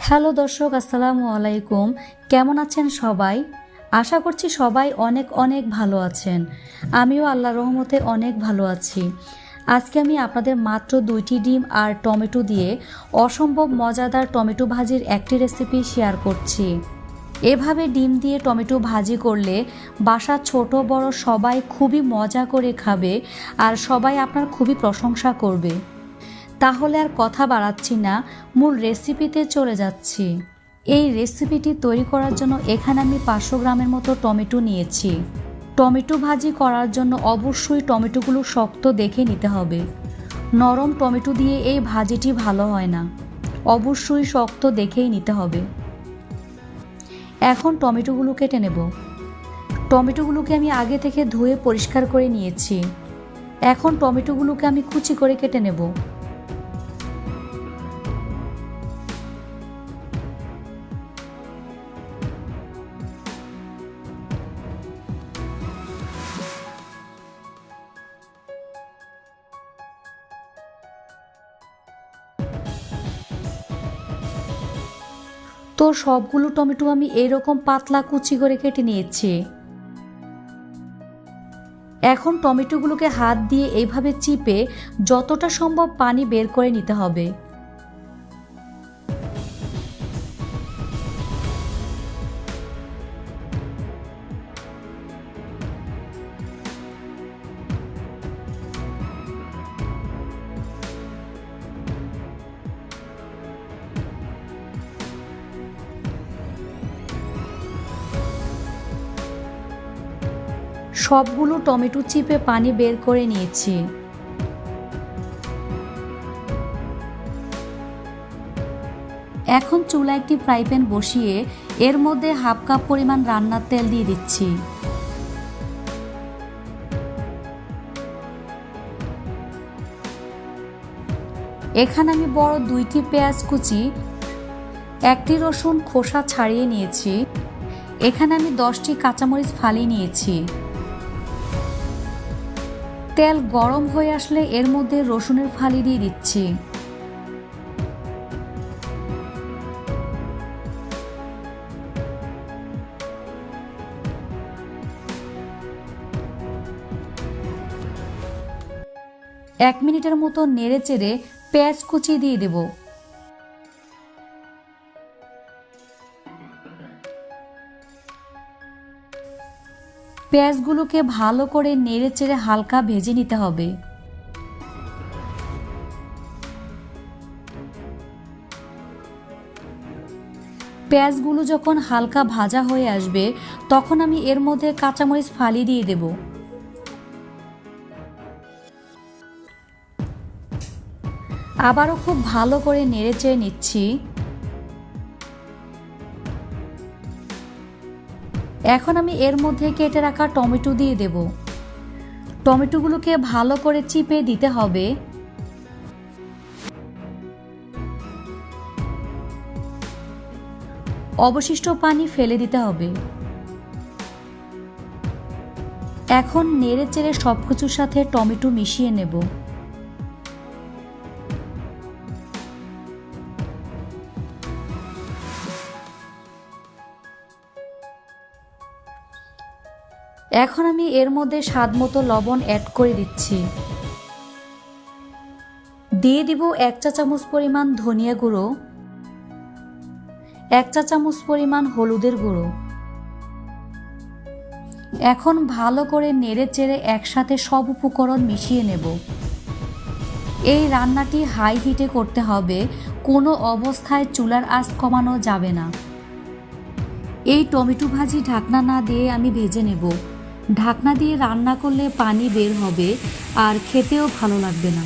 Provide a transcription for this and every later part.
Hello দর্শক, আসসালামু আলাইকুম। কেমন আছেন সবাই? আশা করছি সবাই অনেক অনেক ভালো আছেন। আমিও আল্লাহর রহমতে অনেক ভালো আছি। আজকে আমি আপনাদের মাত্র 2টি ডিম আর টমেটো দিয়ে অসম্ভব মজাদার টমেটো ভাজির একটি রেসিপি শেয়ার করছি। এভাবে ডিম দিয়ে টমেটো ভাজি করলে বাসার ছোট বড় সবাই খুবই মজা করে খাবে আর সবাই আপনার খুবই প্রশংসা করবে। তাহলে আর কথা বাড়াচ্ছি না, মূল রেসিপিতে চলে যাচ্ছি। এই রেসিপিটি তৈরি করার জন্য এখানে আমি 500 গ্রামের মতো টমেটো নিয়েছি। টমেটো ভাজি করার জন্য অবশ্যই টমেটোগুলো শক্ত দেখে নিতে হবে। নরম টমেটো দিয়ে এই ভাজিটি ভালো হয় না, অবশ্যই শক্ত দেখেই নিতে হবে। এখন টমেটোগুলো কেটে নেব। টমেটোগুলোকে আমি আগে থেকে ধুয়ে পরিষ্কার করে নিয়েছি। এখন টমেটোগুলোকে আমি কুচি করে কেটে নেব। তো সবগুলো টমেটো আমি এইরকম পাতলা কুচি করে কেটে নিয়েছি। এখন টমেটোগুলোকে হাত দিয়ে এইভাবে চিপে যতটা সম্ভব পানি বের করে নিতে হবে। সবগুলো টমেটো চিপে পানি বের করে নিয়েছি। এখন চুলায় একটি ফ্রাই প্যান বসিয়ে এর মধ্যে হাফ কাপ পরিমাণ রান্নার তেল দিয়ে দিচ্ছি। এখানে আমি বড় 2টি পেঁয়াজ কুচি, 1টি রসুন খোসা ছাড়িয়ে নিয়েছি। এখানে আমি 10টি কাঁচামরিচ ফালিয়ে নিয়েছি। তেল গরম হয়ে আসলে এর মধ্যে রসুনের ফালি দিয়ে দিচ্ছি। এক মিনিটের মতো নেড়ে চেড়ে পেঁয়াজ কুচি দিয়ে দেব। পেঁয়াজগুলোকে ভালো করে নেড়ে চেড়ে হালকা ভেজে নিতে হবে। পেঁয়াজগুলো যখন হালকা ভাজা হয়ে আসবে তখন আমি এর মধ্যে কাঁচামরিচ ফালি দিয়ে দেব। আবারও খুব ভালো করে নেড়ে চেড়ে নিচ্ছি। এখন আমি এর মধ্যে কেটে রাখা টমেটো দিয়ে দেব। টমেটোগুলোকে ভালো করে চিপে দিতে হবে। অবশিষ্ট পানি ফেলে দিতে হবে। এখন নেড়ে চেড়ে সবকিছুর সাথে টমেটো মিশিয়ে নেব। এখন আমি এর মধ্যে স্বাদমতো লবণ অ্যাড করে দিচ্ছি। দিয়ে দিব 1 চা চামচ পরিমাণ ধনিয়া গুঁড়ো, 1 চা চামচ পরিমাণ হলুদের গুঁড়ো। এখন ভালো করে নেড়ে চেড়ে একসাথে সব উপকরণ মিশিয়ে নেব। এই রান্নাটি হাই হিটে করতে হবে, কোনো অবস্থায় চুলার আঁচ কমানো যাবে না। এই টমেটো ভাজি ঢাকনা না দিয়ে আমি ভেজে নেব। ঢাকনা দিয়ে রান্না করলে পানি বের হবে আর খেতেও ভালো লাগবে না।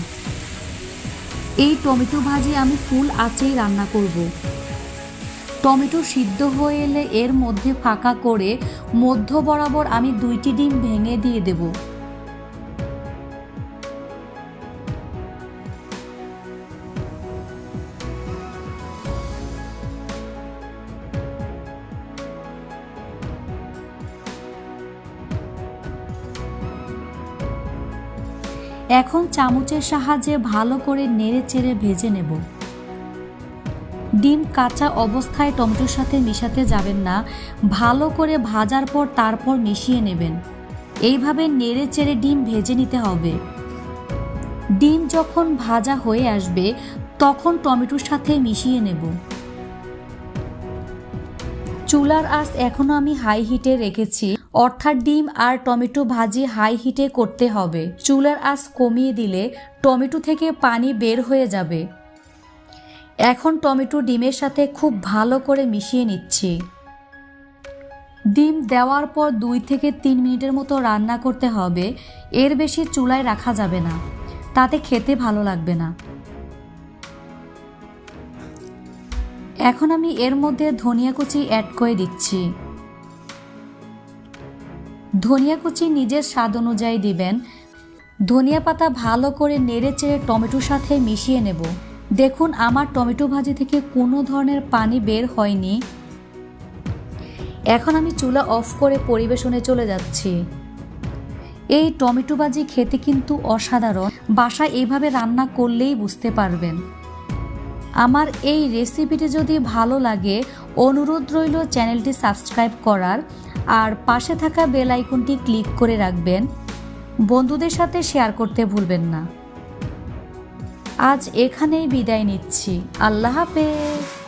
এই টমেটো ভাজি আমি ফুল আঁচেই রান্না করব। টমেটো সিদ্ধ হয়ে এলে এর মধ্যে ফাঁকা করে মধ্য বরাবর আমি 2টি ডিম ভেঙে দিয়ে দেব। এখন চামচের সাহায্যে ভালো করে নেড়ে চেড়ে ভেজে নেব। ডিম কাঁচা অবস্থায় টমেটোর সাথে মিশাতে যাবেন না, ভালো করে ভাজার পর তারপর মিশিয়ে নেবেন। এইভাবে নেড়ে চেড়ে ডিম ভেজে নিতে হবে। ডিম যখন ভাজা হয়ে আসবে তখন টমেটোর সাথে মিশিয়ে নেব। চুলার আঁচ এখনও আমি হাই হিটে রেখেছি, অর্থাৎ ডিম আর টমেটো ভাজি হাই হিটে করতে হবে। চুলার আঁচ কমিয়ে দিলে টমেটো থেকে পানি বের হয়ে যাবে। এখন টমেটো ডিমের সাথে খুব ভালো করে মিশিয়ে নিচ্ছি। ডিম দেওয়ার পর 2 থেকে 3 মিনিটের মতো রান্না করতে হবে। এর বেশি চুলায় রাখা যাবে না, তাতে খেতে ভালো লাগবে না। এখন আমি এর মধ্যে ধনিয়া কুচি অ্যাড করে দিচ্ছি। ধনিয়া কুচি নিজের স্বাদ অনুযায়ী দিবেন। ধনিয়া পাতা ভালো করে নেড়ে চেড়ে টমেটোর সাথে মিশিয়ে নেব। দেখুন আমার টমেটো ভাজি থেকে কোনো ধরনের পানি বের হয়নি। এখন আমি চুলা অফ করে পরিবেশনে চলে যাচ্ছি। এই টমেটো ভাজি খেতে কিন্তু অসাধারণ, বাসায় এইভাবে রান্না করলেই বুঝতে পারবেন। আমার এই রেসিপিটি যদি ভালো লাগে অনুরোধ রইল চ্যানেলটি সাবস্ক্রাইব করার, আর পাশে থাকা বেল আইকনটি ক্লিক করে রাখবেন। বন্ধুদের সাথে শেয়ার করতে ভুলবেন না। আজ এখানেই বিদায় নিচ্ছি। আল্লাহ হাফেজ।